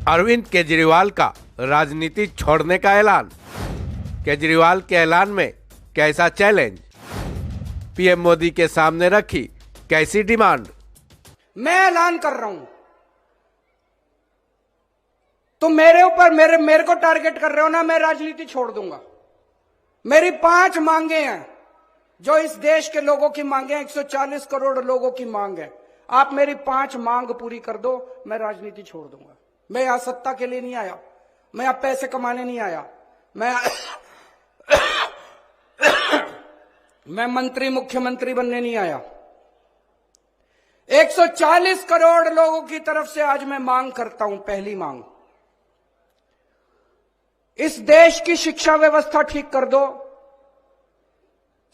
अरविंद केजरीवाल का राजनीति छोड़ने का ऐलान। केजरीवाल के ऐलान में कैसा चैलेंज, पीएम मोदी के सामने रखी कैसी डिमांड। मैं ऐलान कर रहा हूं, तुम मेरे ऊपर मेरे को टारगेट कर रहे हो ना, मैं राजनीति छोड़ दूंगा। मेरी 5 मांगे हैं जो इस देश के लोगों की मांगे हैं, 140 करोड़ लोगों की मांग है। आप मेरी 5 मांग पूरी कर दो, मैं राजनीति छोड़ दूंगा। मैं यहां सत्ता के लिए नहीं आया, मैं यहां पैसे कमाने नहीं आया, मैं मंत्री मुख्यमंत्री बनने नहीं आया। 140 करोड़ लोगों की तरफ से आज मैं मांग करता हूं। पहली मांग, इस देश की शिक्षा व्यवस्था ठीक कर दो,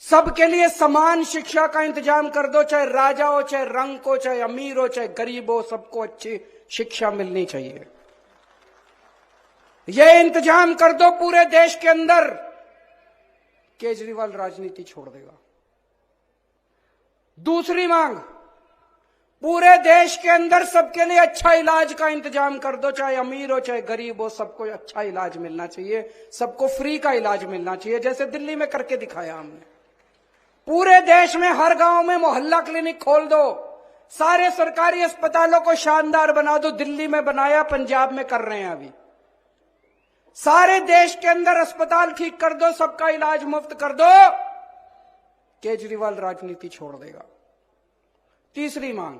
सबके लिए समान शिक्षा का इंतजाम कर दो, चाहे राजा हो, चाहे रंग हो, चाहे अमीर हो, चाहे गरीब हो, सबको अच्छी शिक्षा मिलनी चाहिए। यह इंतजाम कर दो पूरे देश के अंदर, केजरीवाल राजनीति छोड़ देगा। दूसरी मांग, पूरे देश के अंदर सबके लिए अच्छा इलाज का इंतजाम कर दो, चाहे अमीर हो, चाहे गरीब हो, सबको अच्छा इलाज मिलना चाहिए, सबको फ्री का इलाज मिलना चाहिए, जैसे दिल्ली में करके दिखाया हमने। पूरे देश में हर गांव में मोहल्ला क्लिनिक खोल दो, सारे सरकारी अस्पतालों को शानदार बना दो। दिल्ली में बनाया, पंजाब में कर रहे हैं अभी। सारे देश के अंदर अस्पताल ठीक कर दो, सबका इलाज मुफ्त कर दो, केजरीवाल राजनीति छोड़ देगा। तीसरी मांग,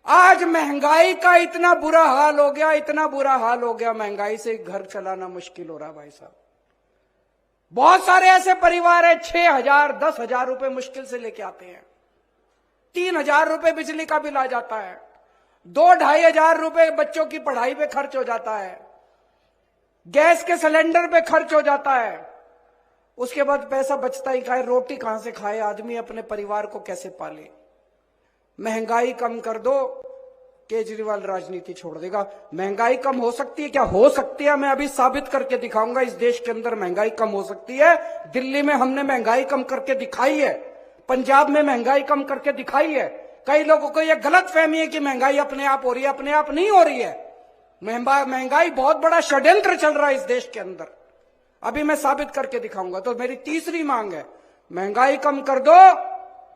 आज महंगाई का इतना बुरा हाल हो गया, इतना बुरा हाल हो गया, महंगाई से घर चलाना मुश्किल हो रहा भाई साहब। बहुत सारे ऐसे परिवार है 6,000 10,000 रुपए मुश्किल से लेके आते हैं, 3,000 रुपए बिजली का बिल आ जाता है, 2-2,500 रुपए बच्चों की पढ़ाई पे खर्च हो जाता है, गैस के सिलेंडर पे खर्च हो जाता है। उसके बाद पैसा बचता ही खाए, रोटी कहां से खाए आदमी, अपने परिवार को कैसे पाले। महंगाई कम कर दो, केजरीवाल राजनीति छोड़ देगा। महंगाई कम हो सकती है क्या? हो सकती है, मैं अभी साबित करके दिखाऊंगा। इस देश के अंदर महंगाई कम हो सकती है। दिल्ली में हमने महंगाई कम करके दिखाई है, पंजाब में महंगाई कम करके दिखाई है। कई लोगों को यह गलत फहमी है कि महंगाई अपने आप हो रही है, अपने आप नहीं हो रही है। महंगाई बहुत बड़ा षड्यंत्र चल रहा है इस देश के अंदर, अभी मैं साबित करके दिखाऊंगा। तो मेरी तीसरी मांग है, महंगाई कम कर दो,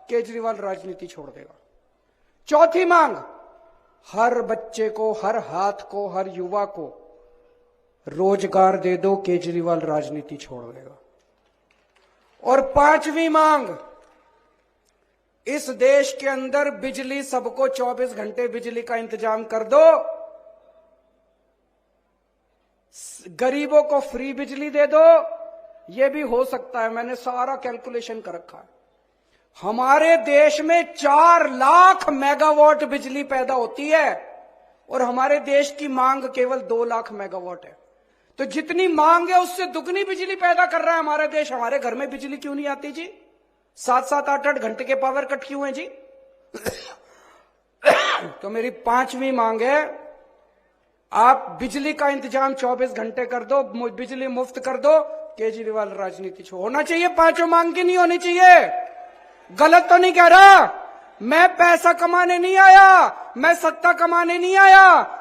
केजरीवाल राजनीति छोड़ देगा। चौथी मांग, हर बच्चे को, हर हाथ को, हर युवा को रोजगार दे दो, केजरीवाल राजनीति छोड़ देगा। और 5वीं मांग, इस देश के अंदर बिजली सबको 24 घंटे बिजली का इंतजाम कर दो, गरीबों को फ्री बिजली दे दो। यह भी हो सकता है, मैंने सारा कैलकुलेशन कर रखा है। हमारे देश में 4 लाख मेगावाट बिजली पैदा होती है और हमारे देश की मांग केवल 2 लाख मेगावाट है। तो जितनी मांग है उससे दुगनी बिजली पैदा कर रहा है हमारा देश। हमारे घर में बिजली क्यों नहीं आती जी? 7-7 8-8 घंटे के पावर कट क्यों है जी? तो मेरी 5वीं मांग है, आप बिजली का इंतजाम 24 घंटे कर दो, बिजली मुफ्त कर दो, केजरीवाल राजनीति होना चाहिए। 5 मांग की नहीं होनी चाहिए। गलत तो नहीं कह रहा, मैं पैसा कमाने नहीं आया, मैं सत्ता कमाने नहीं आया।